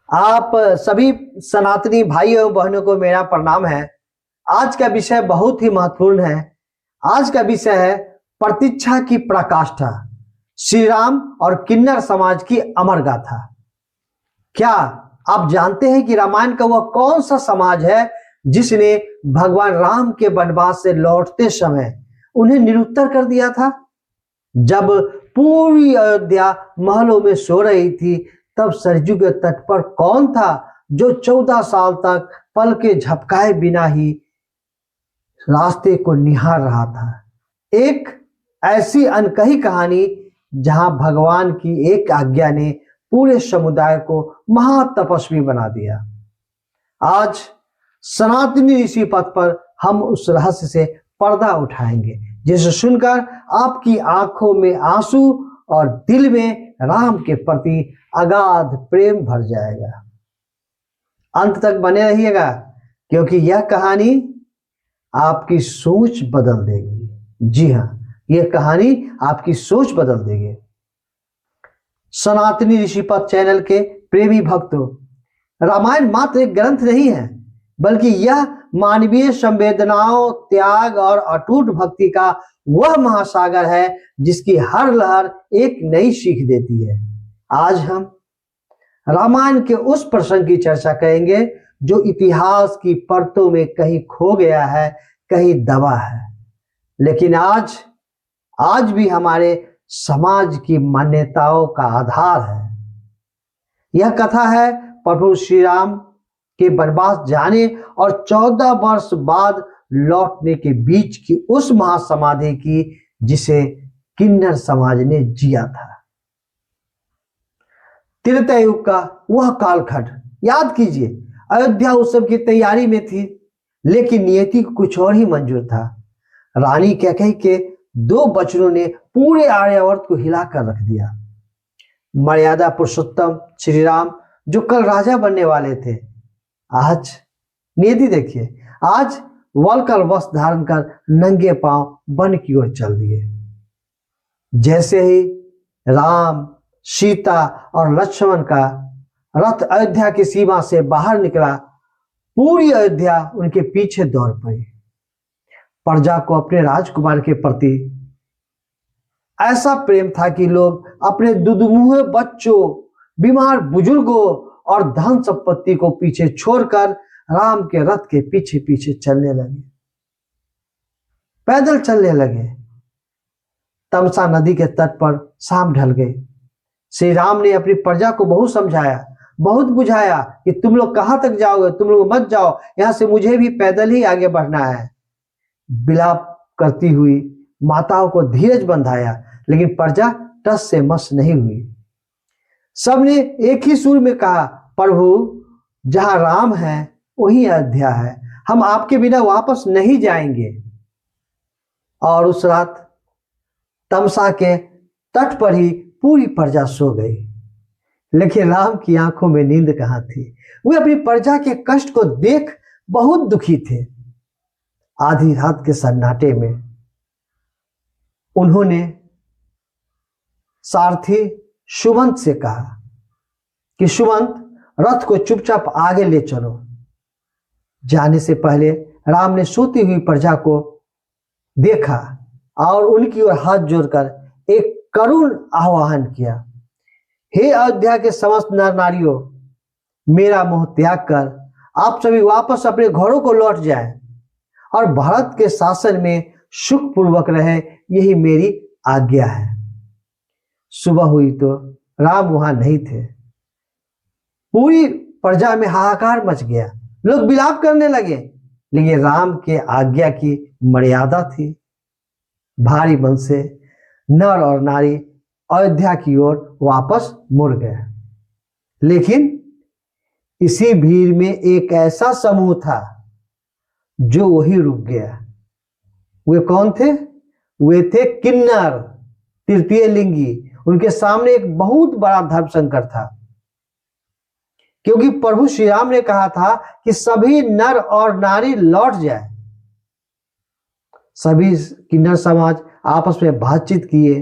आप सभी सनातनी भाई और बहनों को मेरा प्रणाम है। आज का विषय बहुत ही महत्वपूर्ण है। आज का विषय है प्रतीक्षा की पराकाष्ठा, श्री राम और किन्नर समाज की अमर गाथा। क्या आप जानते हैं कि रामायण का वह कौन सा समाज है जिसने भगवान राम के वनवास से लौटते समय उन्हें निरुत्तर कर दिया था? जब पूरी अयोध्या महलों में सो रही थी, तब सरयू के तट पर कौन था जो 14 साल तक पल के झपकाए बिना ही रास्ते को निहार रहा था? एक ऐसी अनकही कहानी जहां भगवान की एक आज्ञा ने पूरे समुदाय को महातपस्वी बना दिया। आज सनातनी ऋषि पथ पर हम उस रहस्य से पर्दा उठाएंगे जिसे सुनकर आपकी आंखों में आंसू और दिल में राम के प्रति अगाध प्रेम भर जाएगा। अंत तक बने रहिएगा, क्योंकि यह कहानी आपकी सोच बदल देगी। जी हाँ, यह कहानी आपकी सोच बदल देगी। सनातनी ऋषिपथ चैनल के प्रेमी भक्तों, रामायण मात्र एक ग्रंथ नहीं है, बल्कि यह मानवीय संवेदनाओं, त्याग और अटूट भक्ति का वह महासागर है जिसकी हर लहर एक नई सीख देती है। आज हम रामायण के उस प्रसंग की चर्चा करेंगे जो इतिहास की परतों में कहीं खो गया है, कहीं दबा है, लेकिन आज भी हमारे समाज की मान्यताओं का आधार है। यह कथा है प्रभु श्री राम के वनवास जाने और 14 वर्ष बाद लौटने के बीच की उस महासमाधि की जिसे किन्नर समाज ने जिया था। त्रेता युग का वह कालखंड याद कीजिए। अयोध्या उत्सव की तैयारी में थी, लेकिन नियति को कुछ और ही मंजूर था। रानी कैकेयी के 2 बचनों ने पूरे आर्यावर्त को हिलाकर रख दिया। मर्यादा पुरुषोत्तम श्री राम जो कल राजा बनने वाले थे, आज नियति देखिए, आज वलकर वस्त्र धारण कर नंगे पांव वन की ओर चल दिए। जैसे ही राम, सीता और लक्ष्मण का रथ अयोध्या की सीमा से बाहर निकला, पूरी अयोध्या उनके पीछे दौड़ पड़ी। प्रजा को अपने राजकुमार के प्रति ऐसा प्रेम था कि लोग अपने दुधमुहे बच्चों, बीमार बुजुर्गों और धन संपत्ति को पीछे छोड़कर राम के रथ के पीछे पीछे चलने लगे, पैदल चलने लगे। तमसा नदी के तट पर शाम ढल गई। श्री राम ने अपनी प्रजा को बहुत समझाया, बहुत बुझाया कि तुम लोग कहां तक जाओगे, तुम लोग मत जाओ, यहां से मुझे भी पैदल ही आगे बढ़ना है। विलाप करती हुई माताओं को धीरज बंधाया, लेकिन प्रजा टस से मस नहीं हुई। सबने एक ही सुर में कहा, प्रभु जहां राम है वही अयोध्या है, हम आपके बिना वापस नहीं जाएंगे। और उस रात तमसा के तट पर ही पूरी प्रजा सो गई, लेकिन राम की आंखों में नींद कहां थी। वे अपनी प्रजा के कष्ट को देख बहुत दुखी थे। आधी रात के सन्नाटे में उन्होंने सारथी सुमंत से कहा कि सुमंत, रथ को चुपचाप आगे ले चलो। जाने से पहले राम ने सोती हुई प्रजा को देखा और उनकी ओर हाथ जोड़कर एक करुण आह्वान किया, हे अयोध्या के समस्त नर नारियों, मेरा मोह त्याग कर आप सभी वापस अपने घरों को लौट जाएं और भारत के शासन में सुखपूर्वक रहे, यही मेरी आज्ञा है। सुबह हुई तो राम वहां नहीं थे। पूरी प्रजा में हाहाकार मच गया, लोग विलाप करने लगे, लेकिन राम के आज्ञा की मर्यादा थी। भारी मन से नर और नारी अयोध्या की ओर वापस मुड़ गए, लेकिन इसी भीड़ में एक ऐसा समूह था जो वही रुक गया। वे कौन थे? वे थे किन्नर, तृतीय लिंगी। उनके सामने एक बहुत बड़ा धर्म संकट था, क्योंकि प्रभु श्री राम ने कहा था कि सभी नर और नारी लौट जाए। सभी किन्नर समाज आपस में बातचीत किए,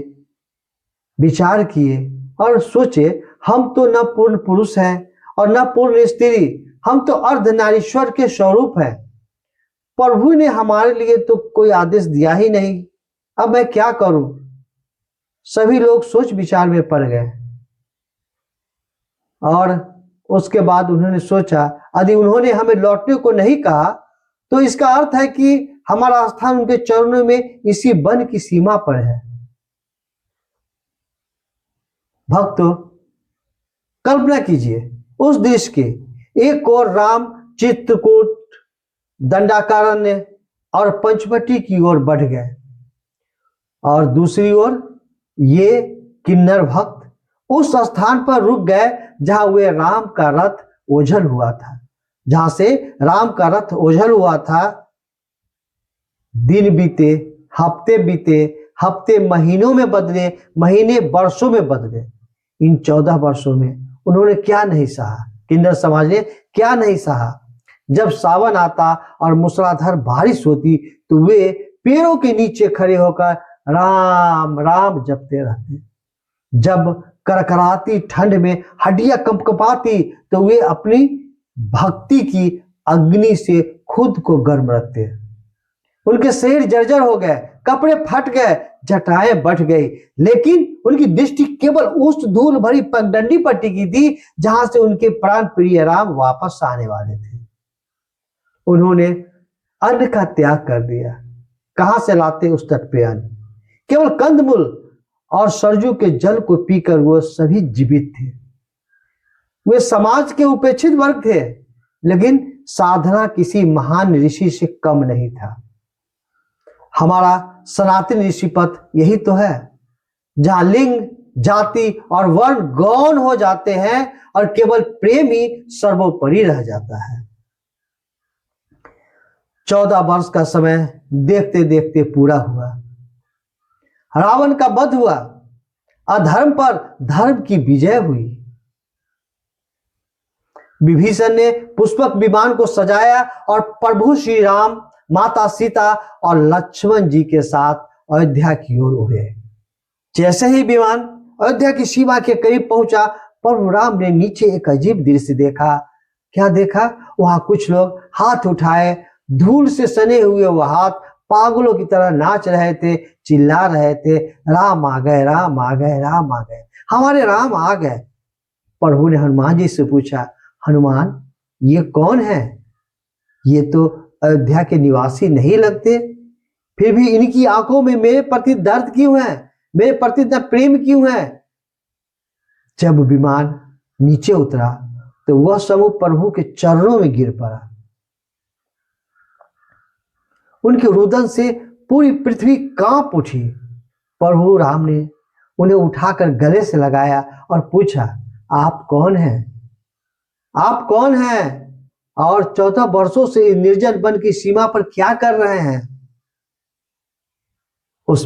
विचार किए और सोचे, हम तो न पूर्ण पुरुष हैं और न पूर्ण स्त्री, हम तो अर्धनारीश्वर के स्वरूप हैं। प्रभु ने हमारे लिए तो कोई आदेश दिया ही नहीं, अब मैं क्या करूं? सभी लोग सोच विचार में पड़ गए और उसके बाद उन्होंने सोचा, यदि उन्होंने हमें लौटने को नहीं कहा तो इसका अर्थ है कि हमारा स्थान उनके चरणों में इसी वन की सीमा पर है। भक्तों, कल्पना कीजिए उस देश के एक ओर राम चित्रकूट, दंडाकारण्य और पंचवटी की ओर बढ़ गए और दूसरी ओर ये किन्नर भक्त उस स्थान पर रुक गए जहां वे राम का रथ ओझल हुआ था, जहां से राम का रथ ओझल हुआ था। दिन बीते, हफ्ते महीनों में बदले, महीने वर्षों में बदले। इन 14 वर्षों में उन्होंने क्या नहीं सहा, किन्नर समाज ने क्या नहीं सहा। जब सावन आता और मूसलाधार बारिश होती तो वे पेड़ों के नीचे खड़े होकर राम राम जपते रहते। जब करकराती ठंड में हड्डियां कंपकपाती तो वे अपनी भक्ति की अग्नि से खुद को गर्म रखते। उनके शरीर जर्जर हो गए, कपड़े फट गए, जटाएं बढ़ गई, लेकिन उनकी दृष्टि केवल उस धूल भरी पगडंडी पर टिकी थी जहां से उनके प्राण प्रिय राम वापस आने वाले थे। उन्होंने अन्न का त्याग कर दिया। कहां से लाते उस तट पे अन्न? केवल कंदमूल और सरजू के जल को पीकर वो सभी जीवित थे। वे समाज के उपेक्षित वर्ग थे, लेकिन साधना किसी महान ऋषि से कम नहीं था। हमारा सनातन ऋषि पथ यही तो है, जहां लिंग, जाति और वर्ण गौण हो जाते हैं और केवल प्रेम ही सर्वोपरि रह जाता है। 14 वर्ष का समय देखते देखते पूरा हुआ। रावण का वध हुआ, अधर्म पर धर्म की विजय हुई। विभीषण ने पुष्पक विमान को सजाया और प्रभु श्री राम, माता सीता और लक्ष्मण जी के साथ अयोध्या की ओर उड़े। जैसे ही विमान अयोध्या की सीमा के करीब पहुंचा, प्रभु राम ने नीचे एक अजीब दृश्य देखा। क्या देखा? वहां कुछ लोग हाथ उठाए, धूल से सने हुए वो हाथ पागलों की तरह नाच रहे थे, चिल्ला रहे थे, राम आ गए, राम आ गए, राम आ गए, हमारे राम आ गए। प्रभु ने हनुमान जी से पूछा, हनुमान, ये कौन है? ये तो अयोध्या के निवासी नहीं लगते, फिर भी इनकी आंखों में मेरे प्रति दर्द क्यों है, मेरे प्रति इतना प्रेम क्यों है? जब विमान नीचे उतरा तो वह समूह प्रभु के चरणों में गिर पड़ा। उनके रुदन से पूरी पृथ्वी कांप उठी। प्रभु राम ने उन्हें उठाकर गले से लगाया और पूछा, आप कौन हैं? आप कौन हैं और 14 वर्षों से निर्जन वन की सीमा पर क्या कर रहे हैं? उस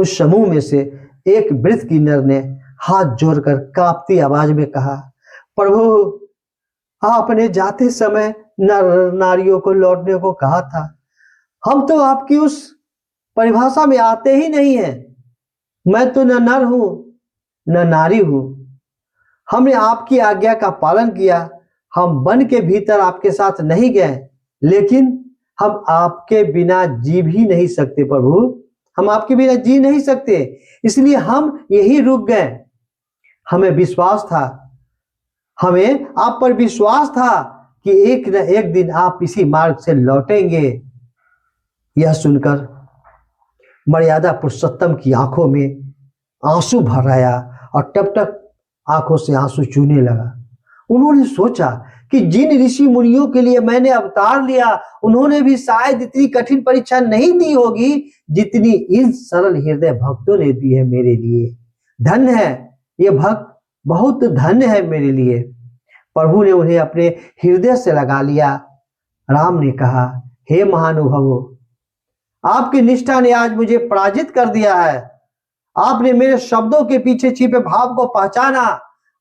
समूह में से एक वृद्ध किन्नर ने हाथ जोड़कर कांपती आवाज में कहा, प्रभु, आपने जाते समय नर नारियों को लौटने को कहा था। हम तो आपकी उस परिभाषा में आते ही नहीं हैं। मैं तो न नर हूं न नारी हूं। हमने आपकी आज्ञा का पालन किया। हम वन के भीतर आपके साथ नहीं गए, लेकिन हम आपके बिना जी भी नहीं सकते प्रभु। हम आपके बिना जी नहीं सकते, इसलिए हम यही रुक गए। हमें विश्वास था, हमें आप पर विश्वास था कि एक न एक दिन आप इसी मार्ग से लौटेंगे। यह सुनकर मर्यादा पुरुषोत्तम की आंखों में आंसू भर आया और टप टप आंखों से आंसू चूने लगा। उन्होंने सोचा कि जिन ऋषि मुनियों के लिए मैंने अवतार लिया, उन्होंने भी शायद इतनी कठिन परीक्षा नहीं दी होगी जितनी इन सरल हृदय भक्तों ने दी है मेरे लिए। धन्य है ये भक्त, बहुत धन्य है मेरे लिए। प्रभु ने उन्हें अपने हृदय से लगा लिया। राम ने कहा, हे महानुभावों, आपकी निष्ठा ने आज मुझे पराजित कर दिया है। आपने मेरे शब्दों के पीछे छिपे भाव को पहचाना।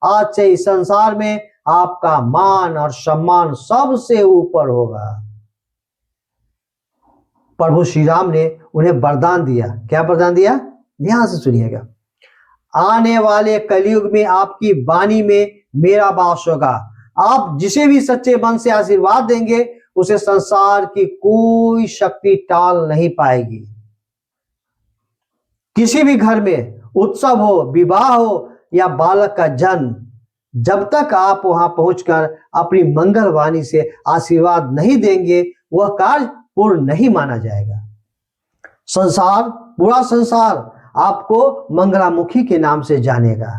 आज से इस संसार में आपका मान और सम्मान सबसे ऊपर होगा। प्रभु श्री राम ने उन्हें वरदान दिया। क्या वरदान दिया? ध्यान से सुनिएगा। आने वाले कलयुग में आपकी वाणी में मेरा वास होगा। आप जिसे भी सच्चे मन से आशीर्वाद देंगे उसे संसार की कोई शक्ति टाल नहीं पाएगी। किसी भी घर में उत्सव हो, विवाह हो या बालक का जन्म, जब तक आप वहां पहुंचकर अपनी मंगलवाणी से आशीर्वाद नहीं देंगे वह कार्य पूर्ण नहीं माना जाएगा। पूरा संसार आपको मंगलामुखी के नाम से जानेगा।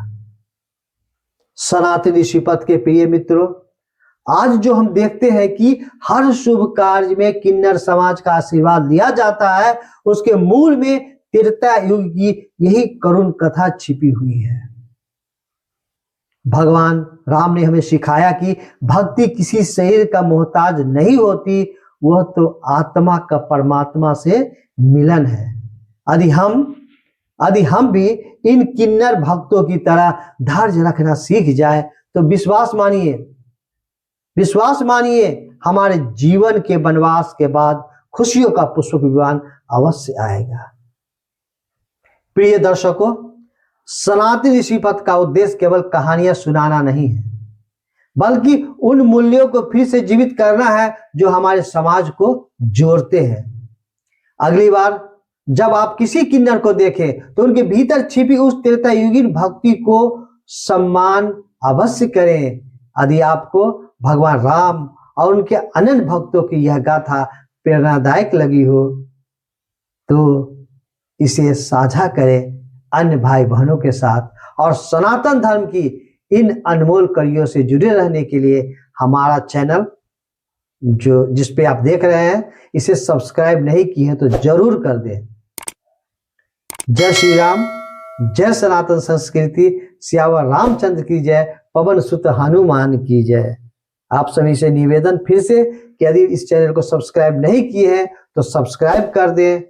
सनातनी श्रीपद के प्रिय मित्रों, आज जो हम देखते हैं कि हर शुभ कार्य में किन्नर समाज का आशीर्वाद लिया जाता है, उसके मूल में त्रेता युग की यही करुण कथा छिपी हुई है। भगवान राम ने हमें सिखाया कि भक्ति किसी शरीर का मोहताज नहीं होती, वह तो आत्मा का परमात्मा से मिलन है। यदि हम भी इन किन्नर भक्तों की तरह धैर्य रखना सीख जाए तो विश्वास मानिए हमारे जीवन के वनवास के बाद खुशियों का पुष्प विमान अवश्य आएगा। प्रिय दर्शकों, सनातनी श्रीपद का उद्देश्य केवल कहानियां सुनाना नहीं है, बल्कि उन मूल्यों को फिर से जीवित करना है जो हमारे समाज को जोड़ते हैं। अगली बार जब आप किसी किन्नर को देखें तो उनके भीतर छिपी उस त्रेतायुगीन भक्ति को सम्मान अवश्य करें। यदि आपको भगवान राम और उनके अनंत भक्तों की यह गाथा प्रेरणादायक लगी हो तो इसे साझा करें अन्य भाई बहनों के साथ। और सनातन धर्म की इन अनमोल कड़ियों से जुड़े रहने के लिए हमारा चैनल जिस पे आप देख रहे हैं इसे सब्सक्राइब नहीं किए हैं तो जरूर कर दें। जय श्री राम, जय सनातन संस्कृति, सियावर रामचंद्र की जय, पवन सुत हनुमान की जय। आप सभी से निवेदन फिर से कि यदि इस चैनल को सब्सक्राइब नहीं किए हैं तो सब्सक्राइब कर दें,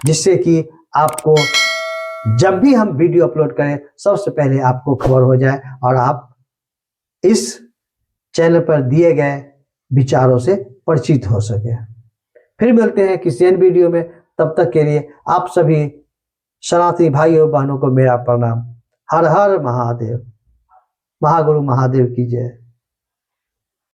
जिससे कि आपको जब भी हम वीडियो अपलोड करें सबसे पहले आपको खबर हो जाए और आप इस चैनल पर दिए गए विचारों से परिचित हो सके। फिर मिलते हैं किसी अन्य वीडियो में, तब तक के लिए आप सभी सनातनी भाइयों बहनों को मेरा प्रणाम। हर हर महादेव। महागुरु महादेव की जय।